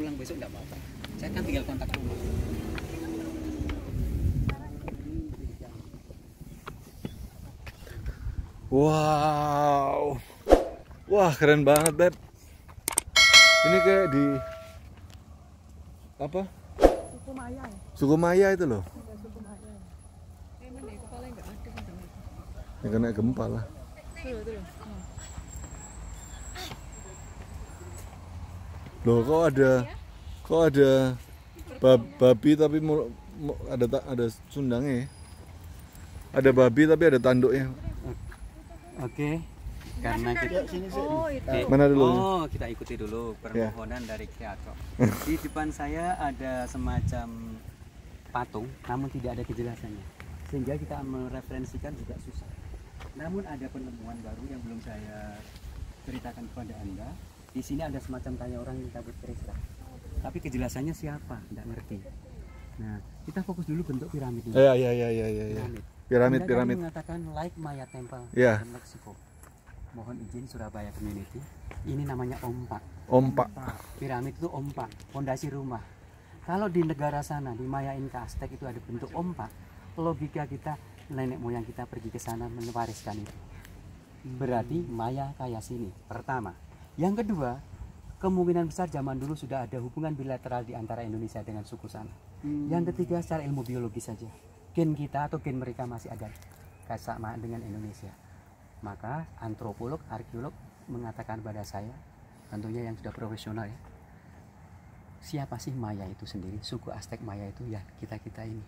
pulang besok nggak apa-apa. Saya kan tinggal kontak rumah. Wow, wah keren banget Beb. Ini kayak di apa? Suku Maya ya? Suku Maya itu loh. Ada suku Maya. Mana ya, kepala nggak ada kan? Yang kena gempa lah. Tuh. Loh kok ada babi tapi ada sundangnya ya? Ada babi tapi ada tanduknya. Oke. Karena kita Oh, itu. Mana dulu? Oh, kita ikuti dulu permohonan dari Kiato. Di depan saya ada semacam patung, namun tidak ada kejelasannya. Sehingga kita mereferensikan juga susah. Namun ada penemuan baru yang belum saya ceritakan kepada Anda. Di sini ada semacam kayak orang yang kabut kereta. Tapi kejelasannya siapa? Tidak ngerti. Nah, kita fokus dulu bentuk piramid ini. Iya. Piramid. Anda mengatakan like Maya Temple Ya. dan Meksiko. Mohon izin Surabaya Community. Ini namanya ompak. Ompak. Piramid itu ompak, fondasi rumah. Kalau di negara sana, di Maya Inca Aztec itu ada bentuk ompak, logika kita nenek moyang kita pergi ke sana mewariskan itu. Berarti Maya kayak sini. Pertama. Yang kedua, kemungkinan besar zaman dulu sudah ada hubungan bilateral di antara Indonesia dengan suku sana. Yang ketiga, secara ilmu biologis saja, gen kita atau gen mereka masih ada kesamaan dengan Indonesia. Maka antropolog, arkeolog mengatakan pada saya, tentunya yang sudah profesional ya, siapa sih Maya itu sendiri? Suku Aztec Maya itu ya kita ini.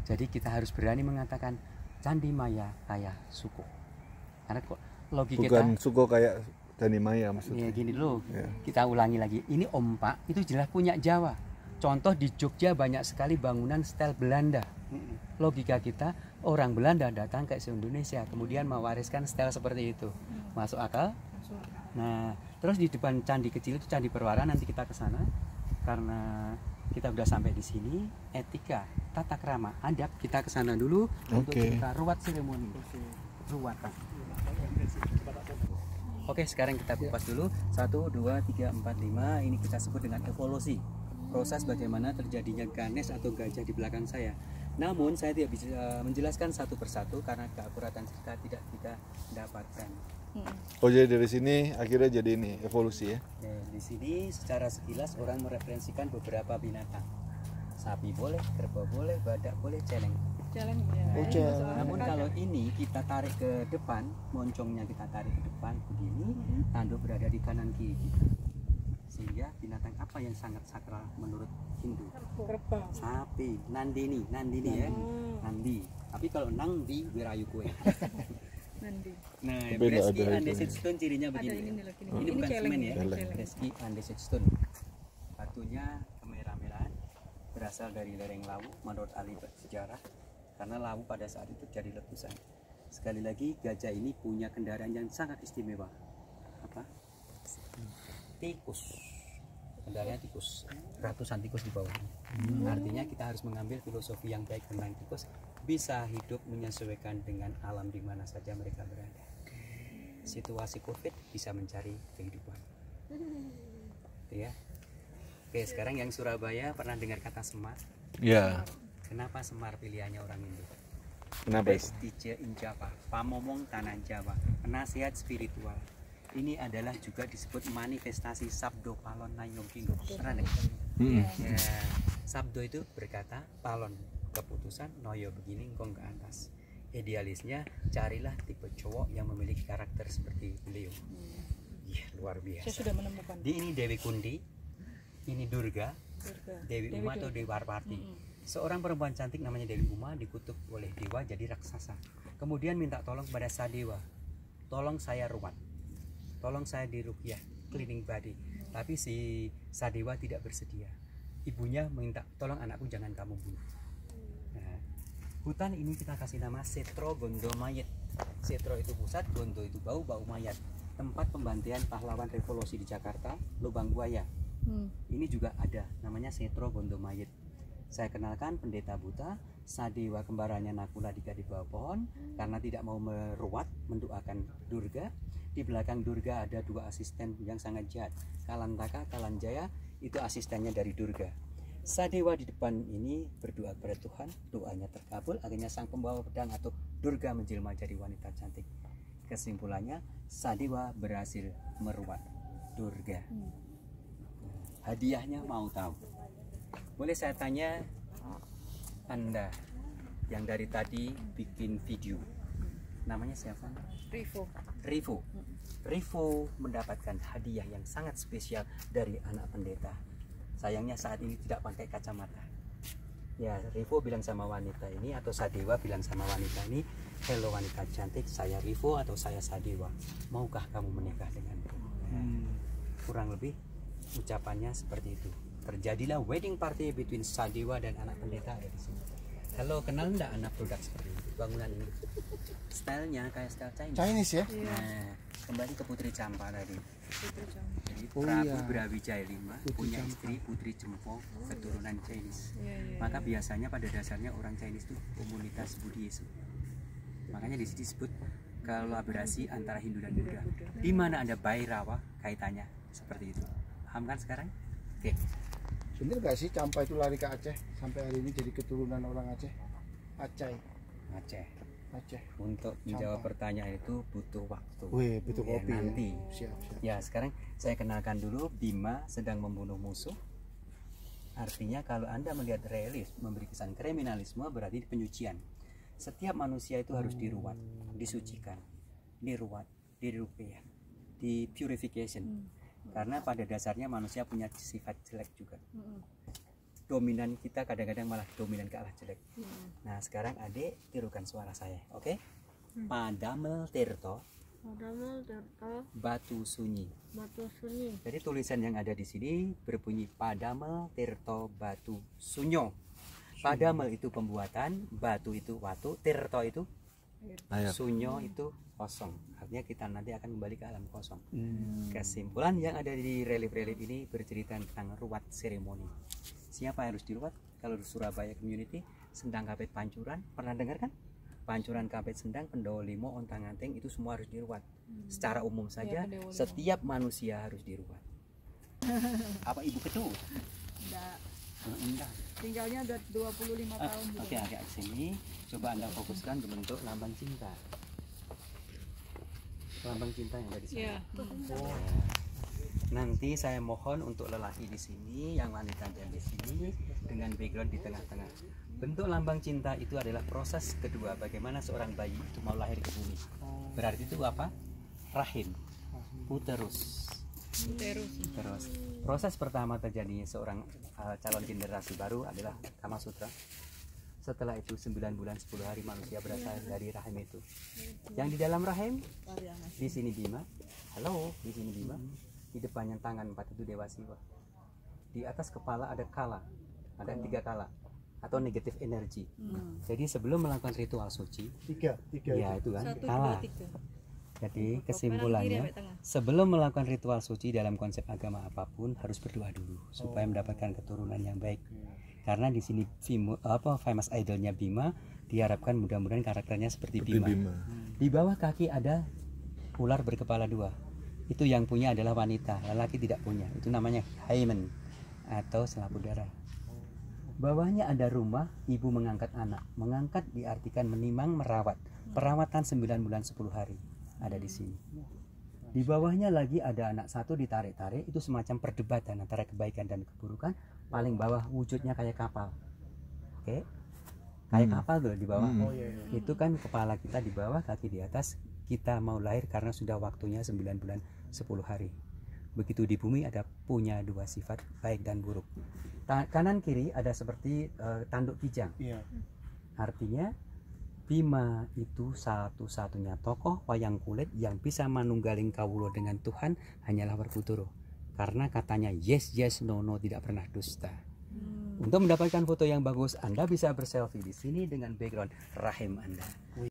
Jadi kita harus berani mengatakan Candi Maya kayak suku. Karena kok logika Bukan kita suku kayak Candi Maya maksudnya. ya gini dulu, Ya. kita ulangi lagi. Ini ompak itu jelas punya Jawa. Contoh di Jogja banyak sekali bangunan style Belanda. Logika kita, orang Belanda datang ke Indonesia, kemudian mewariskan style seperti itu. Masuk akal? Nah, terus di depan candi kecil itu Candi Perwara, nanti kita ke sana. Karena kita udah sampai di sini, etika, tata krama, adab, kita ke sana dulu untuk Oke. kita ruat seremoni. Ruatan. Oke, sekarang kita kupas dulu. 1, 2, 3, 4, 5. Ini kita sebut dengan evolusi. Proses bagaimana terjadinya Ganesh atau gajah di belakang saya. Namun saya tidak bisa menjelaskan satu persatu karena keakuratan kita tidak kita dapatkan. Oh jadi dari sini akhirnya jadi ini evolusi ya? Di sini secara sekilas orang mereferensikan beberapa binatang. Sapi boleh, kerbau boleh, badak boleh, celeng. Celeng ya. Oh, celeng. Namun kalau ini kita tarik ke depan, moncongnya kita tarik ke depan begini, tanduk berada di kanan kiri kita. Sehingga binatang apa yang sangat sakral menurut Hindu? Kerbau. Sapi, Nandini ya, Nandi. Tapi kalau Nangdi Wirayu kue. Nandi. Nah, Beda, Breski ada Andesit Stone cirinya Ada begini. ini lagi nih. Ini Ini bukan celeng semen ya. ya, Celeng. Breski Andesit Stone. Batunya kemerah-merahan, berasal dari lereng Lawu menurut ahli sejarah. Karena Lawu pada saat itu jadi letusan. Sekali lagi gajah ini punya kendaraan yang sangat istimewa. Apa? Tikus. Kendaraan tikus. Ratusan tikus di bawahnya. Artinya kita harus mengambil filosofi yang baik tentang tikus, bisa hidup menyesuaikan dengan alam di mana saja mereka berada. Situasi Covid bisa mencari kehidupan. Gitu ya. Oke, sekarang yang Surabaya pernah dengar kata Semar? Ya. Kenapa Semar pilihannya orang Indo? Kenapa itu? Prestige in Java, pamomong tanah Jawa, penasihat spiritual. Ini adalah juga disebut manifestasi Sabdo Palon Nayongkindo. Pernah dengar? Ya, Sabdo itu berkata, Palon keputusan, Noyo begini, engkong ke atas. Idealisnya, carilah tipe cowok yang memiliki karakter seperti beliau. Iya, luar biasa. Saya sudah menemukan. Ini Dewi Kundi, ini Durga, Durga. Dewi Uma atau Dewi Warpati. Seorang perempuan cantik namanya Dewi Uma dikutuk oleh dewa jadi raksasa. Kemudian minta tolong kepada Sadewa. Tolong saya ruat. Tolong saya diruqyah, cleaning body. Tapi si Sadewa tidak bersedia. Ibunya minta, tolong anakku jangan kamu bunuh. Nah, hutan ini kita kasih nama Setro Gondo Mayit. Setro itu pusat, Gondo itu bau mayat. Tempat pembantian pahlawan revolusi di Jakarta, Lubang Buaya. Ini juga ada, namanya Setro Gondo Mayit. Saya kenalkan pendeta buta, Sadewa kembarannya Nakula di bawah pohon karena tidak mau meruat, mendoakan Durga. Di belakang Durga ada dua asisten yang sangat jahat, Kalantaka, Kalanjaya. itu asistennya dari Durga. Sadewa di depan ini berdoa kepada Tuhan, doanya terkabul, akhirnya sang pembawa pedang atau Durga menjelma jadi wanita cantik. Kesimpulannya, Sadewa berhasil meruat Durga. Hadiahnya mau tahu? Boleh saya tanya, Anda yang dari tadi bikin video, namanya siapa? Rivo. Rivo. Rivo mendapatkan hadiah yang sangat spesial dari anak pendeta. Sayangnya saat ini tidak pakai kacamata. Ya, Rivo bilang sama wanita ini, atau Sadewa bilang sama wanita ini, "Hello wanita cantik, saya Rivo atau saya Sadewa. Maukah kamu menikah denganku?" Nah, kurang lebih ucapannya seperti itu. Terjadilah wedding party between Sadewa dan anak pendeta ada di sini. Halo, kenal enggak anak produk seperti ini? Bangunan ini. Stylenya kayak style Chinese. Chinese ya? Iya. Nah, kembali ke Putri Campa tadi. Putri Jam. Jadi Oh Prabu iya. Brawijaya V Putri punya Campa. istri Putri Cempo keturunan Chinese. Iya. Maka biasanya pada dasarnya orang Chinese itu komunitas Buddhisme. Makanya di sini disebut kolaborasi antara Hindu dan Buddha. Di mana ada Bhairava kaitannya seperti itu. Paham kan sekarang? Oke. Bener gak sih Campa itu lari ke Aceh sampai hari ini jadi keturunan orang Aceh? Aceh. Aceh. Aceh. Untuk menjawab pertanyaan itu butuh waktu. Wih, butuh Ya, kopi. nanti. Siap, siap. Ya, sekarang saya kenalkan dulu Bima sedang membunuh musuh. Artinya kalau Anda melihat realis memberi kesan kriminalisme berarti penyucian. Setiap manusia itu harus diruat, disucikan, diruat, dirupiah, di purification. Karena pada dasarnya manusia punya sifat jelek juga. Dominan kita kadang-kadang malah dominan ke arah jelek. Nah, sekarang adik tirukan suara saya, oke? Padamel Tirto Padamel Tirto Batu Sunyi. Batu Sunyi. Jadi tulisan yang ada di sini berbunyi Padamel Tirto Batu Sunyo. Padamel itu pembuatan, batu itu watu, Tirto itu Air. Sunyo itu kosong. Artinya kita nanti akan kembali ke alam kosong. Kesimpulan yang ada di relief-relief ini bercerita tentang ruat seremoni. Siapa yang harus diruat? Kalau di Surabaya Community, Sendang Kapit Pancuran, pernah dengar kan? Pancuran Kapit Sendang, Pendowo Limo, Ontang Anting itu semua harus diruat. Secara umum saja, Pendowo Limo. setiap manusia harus diruat. Apa Ibu Ketua? Enggak. Enggak. Tinggalnya udah 25 tahun juga. Oke, agak sini. Coba Anda fokuskan ke bentuk lambang cinta. Lambang cinta yang ada di sana. Iya. Nanti saya mohon untuk lelaki di sini, yang wanita di sini, dengan background di tengah-tengah. Bentuk lambang cinta itu adalah proses kedua bagaimana seorang bayi itu mau lahir ke bumi. Berarti itu apa? Rahim, uterus. Terus proses pertama terjadinya seorang calon generasi baru adalah Kama Sutra. Setelah itu 9 bulan 10 hari manusia berasal dari rahim itu. Yang di dalam rahim, di sini Bima. Halo, di sini Bima. Di depannya tangan 4 itu Dewa Siwa. Di atas kepala ada kala, ada 3 kala atau negatif energi. Jadi sebelum melakukan ritual suci, Tiga ya itu kan 1, kala. 2, 3. Jadi Kanan, kiri, kesimpulannya, sampai tengah. sebelum melakukan ritual suci dalam konsep agama apapun harus berdoa dulu supaya mendapatkan keturunan yang baik. Karena di sini famous idolnya Bima diharapkan mudah-mudahan karakternya seperti Bima. Di bawah kaki ada ular berkepala 2. Itu yang punya adalah wanita, lelaki tidak punya. Itu namanya hymen atau selaput darah. Bawahnya ada rumah, ibu mengangkat anak. Mengangkat diartikan menimang, merawat. Perawatan 9 bulan 10 hari ada di sini. Di bawahnya lagi ada anak satu ditarik-tarik, itu semacam perdebatan antara kebaikan dan keburukan. Paling bawah wujudnya kayak kapal. Oke. Kayak kapal tuh di bawah. Itu kan kepala kita di bawah, kaki di atas. Kita mau lahir karena sudah waktunya 9 bulan 10 hari. Begitu di bumi ada punya 2 sifat, baik dan buruk. Kanan kiri ada seperti tanduk kijang. Iya. Artinya Bima itu satu-satunya tokoh wayang kulit yang bisa manunggaling kawulo dengan Tuhan hanyalah Werkudara. Karena katanya yes yes no no, tidak pernah dusta. Untuk mendapatkan foto yang bagus, Anda bisa berselfie di sini dengan background rahim Anda. Ya,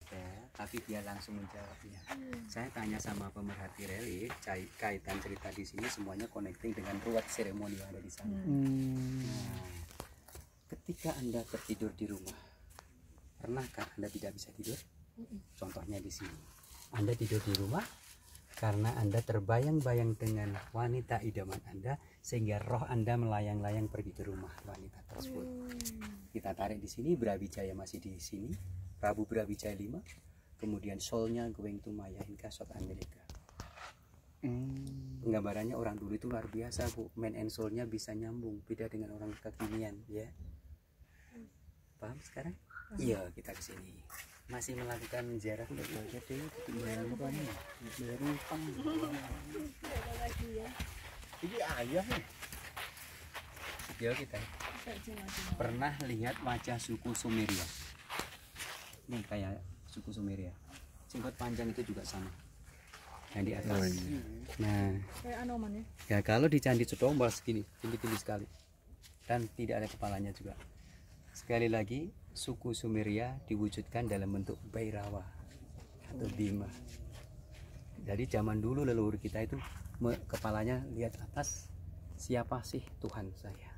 tapi dia langsung menjawabnya. Saya tanya sama pemerhati relief, kaitan cerita di sini semuanya connecting dengan ruat seremoni yang ada di sana. Nah, ketika Anda tertidur di rumah, pernahkah Anda tidak bisa tidur? Contohnya di sini. Anda tidur di rumah karena Anda terbayang-bayang dengan wanita idaman Anda sehingga roh Anda melayang-layang pergi ke rumah wanita tersebut. Kita tarik di sini, Brawijaya masih di sini, Prabu Brawijaya 5, kemudian soulnya going to Maya Inka South America. Penggambarannya orang dulu itu luar biasa, Bu. Man and soul-nya bisa nyambung, beda dengan orang kekinian, ya. Paham sekarang? Iya, kita ke sini. Masih melakukan ziarah untuk bayar utang. Ini ayah nih. Yo, kita pernah lihat wajah suku Sumeria. Nih kayak suku Sumeria. Singkot panjang itu juga sama. Yang di atas. Nah, Kayak Anoman ya. ya kalau di Candi Cedombal segini, tinggi-tinggi sekali. Dan tidak ada kepalanya juga. Sekali lagi, suku Sumeria diwujudkan dalam bentuk Bhairava atau Bima. Jadi zaman dulu leluhur kita itu kepalanya lihat atas, siapa sih Tuhan saya?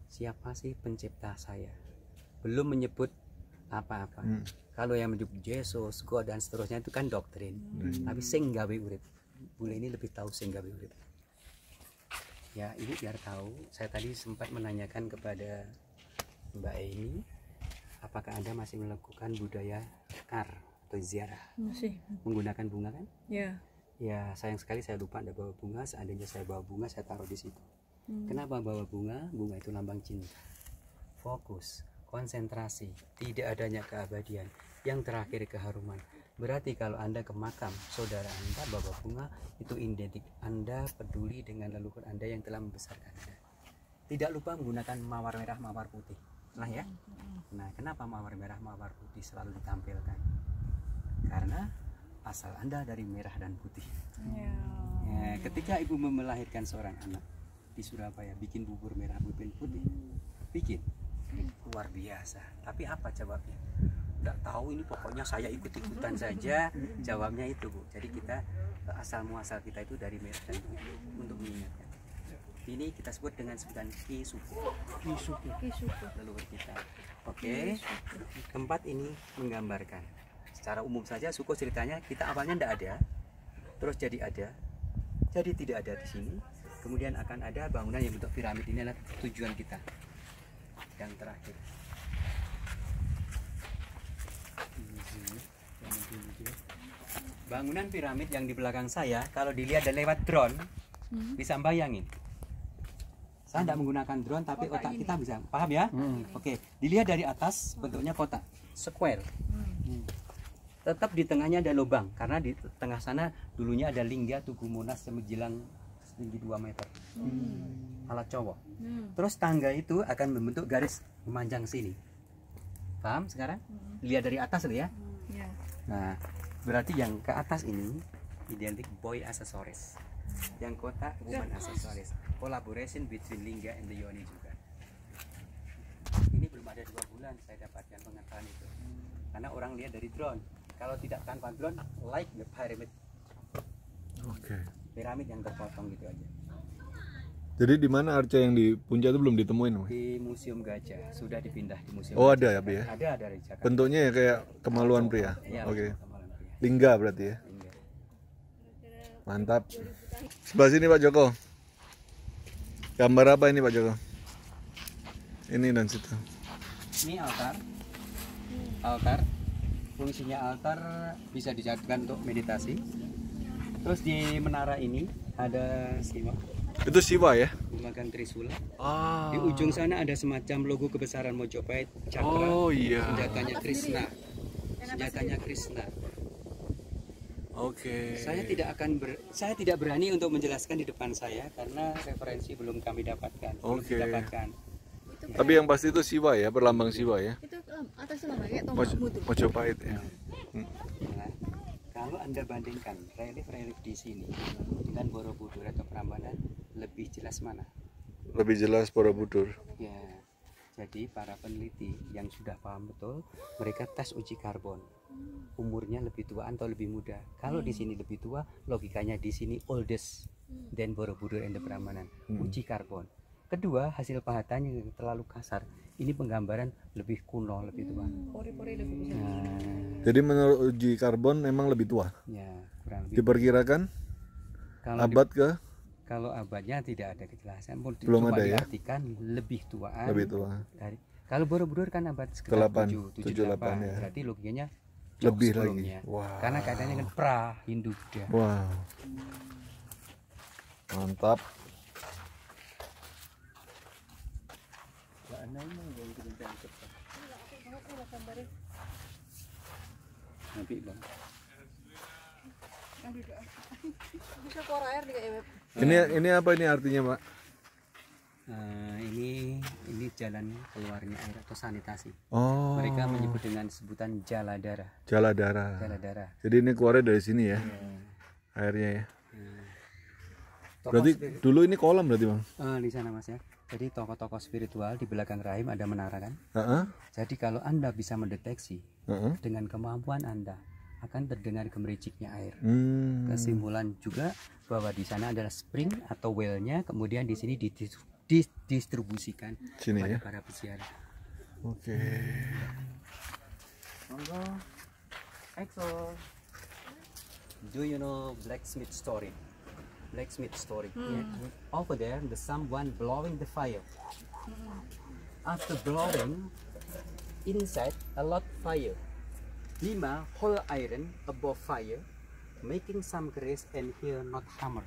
Siapa sih pencipta saya? Belum menyebut apa-apa. Kalau yang menyebut Yesus, God dan seterusnya itu kan doktrin. Tapi sing gawe urip. Bule ini lebih tahu sing gawe urip. Ya, ini biar tahu. Saya tadi sempat menanyakan kepada Mbak Eni, apakah Anda masih melakukan budaya akar atau ziarah? Masih. Menggunakan bunga kan? Ya. Ya, sayang sekali saya lupa Anda bawa bunga. Seandainya saya bawa bunga, saya taruh di situ. Kenapa bawa bunga? Bunga itu lambang cinta. Fokus, konsentrasi, tidak adanya keabadian. Yang terakhir keharuman. Berarti kalau Anda ke makam saudara Anda bawa bunga, itu identik Anda peduli dengan leluhur Anda yang telah membesarkan Anda. Tidak lupa menggunakan mawar merah, mawar putih. Nah ya. Nah, kenapa mawar merah, mawar putih selalu ditampilkan? Karena asal Anda dari merah dan putih. Ya, ketika ibu melahirkan seorang anak di Surabaya, bikin bubur merah, bubur putih, bikin luar biasa. Tapi apa jawabnya? Nggak tahu, ini pokoknya saya ikut-ikutan saja. Jawabnya itu, Bu. Jadi kita asal muasal kita itu dari merah dan putih untuk mengingatkan. Ini kita sebut dengan sebutan Ki suku. Leluhur kita. Oke. Tempat ini menggambarkan. Secara umum saja suku ceritanya kita awalnya tidak ada, terus jadi ada, jadi tidak ada di sini. Kemudian akan ada bangunan yang bentuk piramid. Ini adalah tujuan kita yang terakhir. Bangunan piramid yang di belakang saya, kalau dilihat dan lewat drone, bisa bayangin. Saya tidak menggunakan drone, tapi otak kita bisa paham ya. Oke, dilihat dari atas bentuknya kotak, square. Tetap di tengahnya ada lubang, karena di tengah sana dulunya ada lingga Tugu Monas yang menjilang setinggi 2 meter. Alat cowok. Terus tangga itu akan membentuk garis memanjang sini. Paham sekarang? Lihat dari atas loh ya. Nah, berarti yang ke atas ini identik boy accessories. Yang kotak woman accessories. Collaboration between lingga and the yoni juga. Ini belum ada 2 bulan saya dapatkan pengetahuan itu. Karena orang lihat dari drone. Kalau tidak tanpa drone, like the pyramid. Oke. Piramid yang terpotong gitu aja. Jadi di mana arca yang di puncak itu belum ditemuin, Mas? Di Museum Gajah sudah dipindah di Museum. Oh, Gajah. ada ya, Bi ya? Ada di Jakarta. Bentuknya ya kayak kemaluan pria. Iya, Oke. kemaluan pria. Lingga berarti ya. Lingga. Mantap. Sebelah sini Pak Joko. Gambar apa ini Pak Joko? Ini dan situ. Ini altar. Altar. Fungsinya altar bisa dijadikan untuk meditasi. Terus di menara ini ada Siwa, Itu Siwa ya? menggunakan Trisula. Ah. Di ujung sana ada semacam logo kebesaran Mojopahit, cakra, Oh iya. senjatanya Krishna. Senjatanya Krishna. Oke. Saya tidak berani untuk menjelaskan di depan saya karena referensi belum kami dapatkan. Belum Oke. didapatkan. Tapi yang pasti itu Siwa ya, berlambang Siwa ya. Itu atas lama kayak tombak mutu. Mojopahit ya. Nah, kalau Anda bandingkan relief-relief di sini dengan Borobudur atau Prambanan, lebih jelas mana? Lebih jelas Borobudur. Ya, jadi para peneliti yang sudah paham betul, mereka tes uji karbon. Umurnya lebih tua atau lebih muda. Kalau di sini lebih tua, logikanya di sini oldest than Borobudur and the Prambanan. Uji karbon. Kedua, hasil pahatannya yang terlalu kasar. Ini penggambaran lebih kuno, lebih tua. Pori-pori lebih besar. Nah, Jadi menurut uji karbon memang lebih tua. ya kurang lebih. Diperkirakan Kalau abad ke Kalau abadnya tidak ada kejelasan, Belum cuma ada ya? diartikan lebih tuaan. Lebih tua. Dari, kalau Borobudur kan abad sekitar Ke-8, 78, ya. berarti logikanya jauh Lebih sebelumnya. lagi. Wow. Karena keadaannya kan pra Hindu Buddha. Wow. Mantap. Nanti bang. Bisa keluar air di kayak Ini apa ini artinya, Pak? Ini jalan keluarnya air atau sanitasi. Oh. Mereka menyebut dengan sebutan jala darah. Jala darah. Jala darah. Jadi ini keluarnya dari sini ya, airnya ya. Tokoh Berarti spirit- dulu ini kolam berarti, Bang? di sana mas ya. Jadi tokoh-tokoh spiritual di belakang rahim ada menara kan. Heeh. Jadi kalau anda bisa mendeteksi Heeh. dengan kemampuan anda akan terdengar gemericiknya air. Hmm. Kesimpulan juga bahwa di sana adalah spring atau well-nya, kemudian di sini didistribusikan Sini pada ya. para peziarah. Oke. Monggo. Exo. Do you know blacksmith story? Blacksmith story. Yeah. Over there, the someone blowing the fire. After blowing, inside a lot fire. 5 whole iron above fire, making some grease and here not hammer.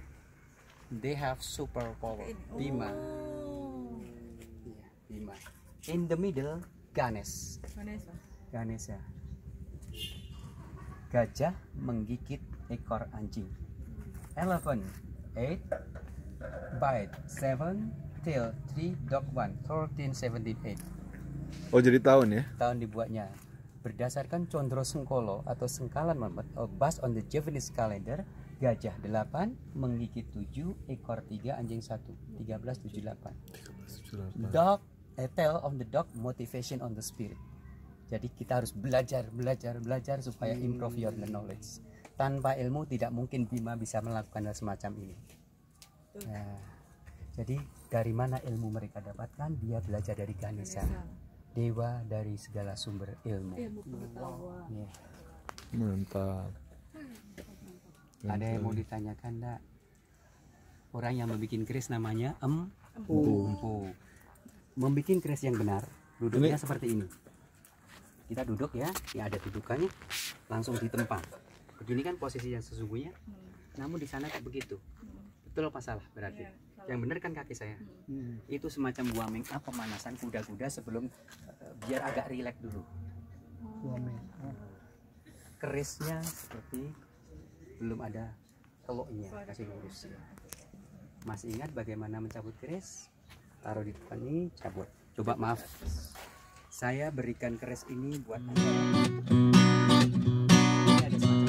They have super power. 5. Yeah, 5. In the middle, Ganesh. Vanessa. Ganesha. Gajah menggigit ekor anjing. 11, 8, bite 7, tail 3, dog 1, 13, 17, 8. Oh, jadi tahun ya? Tahun dibuatnya berdasarkan Condro Sengkolo atau Sengkalan Mamet, based on the Javanese calendar. Gajah 8, menggigit 7, ekor 3, anjing 1, 13, 78. Dog, tail of the dog, motivation on the spirit. Jadi kita harus belajar supaya improve your knowledge. Tanpa ilmu tidak mungkin Bima bisa melakukan hal semacam ini. Nah, jadi dari mana ilmu mereka dapatkan? Dia belajar dari Ganesha, dewa dari segala sumber ilmu. Ilmu pengetahuan. Ya. Mantap. Ada yang mau ditanyakan enggak? Orang yang membuat keris namanya empu. Membuat keris yang benar, duduknya seperti ini. Kita duduk ya ada dudukannya, langsung ditempa. Begini kan posisi yang sesungguhnya. Namun di sana kok begitu. Betul apa salah berarti? Yang benar kan kaki saya. Itu semacam warming up pemanasan kuda-kuda sebelum biar agak rileks dulu. Kerisnya seperti belum ada teloknya, kasih lurus. Masih ingat bagaimana mencabut keris? Taruh di depan ini, cabut. Coba maaf, saya berikan keris ini buat Anda. Ini ada semacam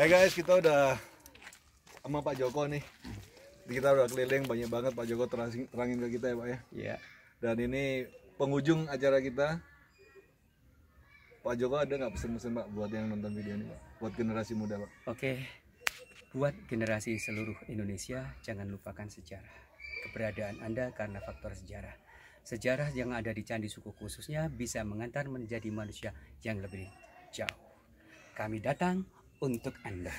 Guys, kita udah sama Pak Joko nih. Kita udah keliling banyak banget Pak Joko terangin ke kita ya Pak ya. Iya. Dan ini penghujung acara kita. Pak Joko ada nggak pesan-pesan Pak buat yang nonton video ini Pak? Buat generasi muda Pak. Oke, buat generasi seluruh Indonesia, jangan lupakan sejarah. Keberadaan Anda karena faktor sejarah. Sejarah yang ada di Candi Suku khususnya bisa mengantar menjadi manusia yang lebih jauh. Kami datang untuk Anda.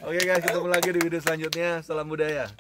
Oke guys, ketemu lagi di video selanjutnya. Salam budaya.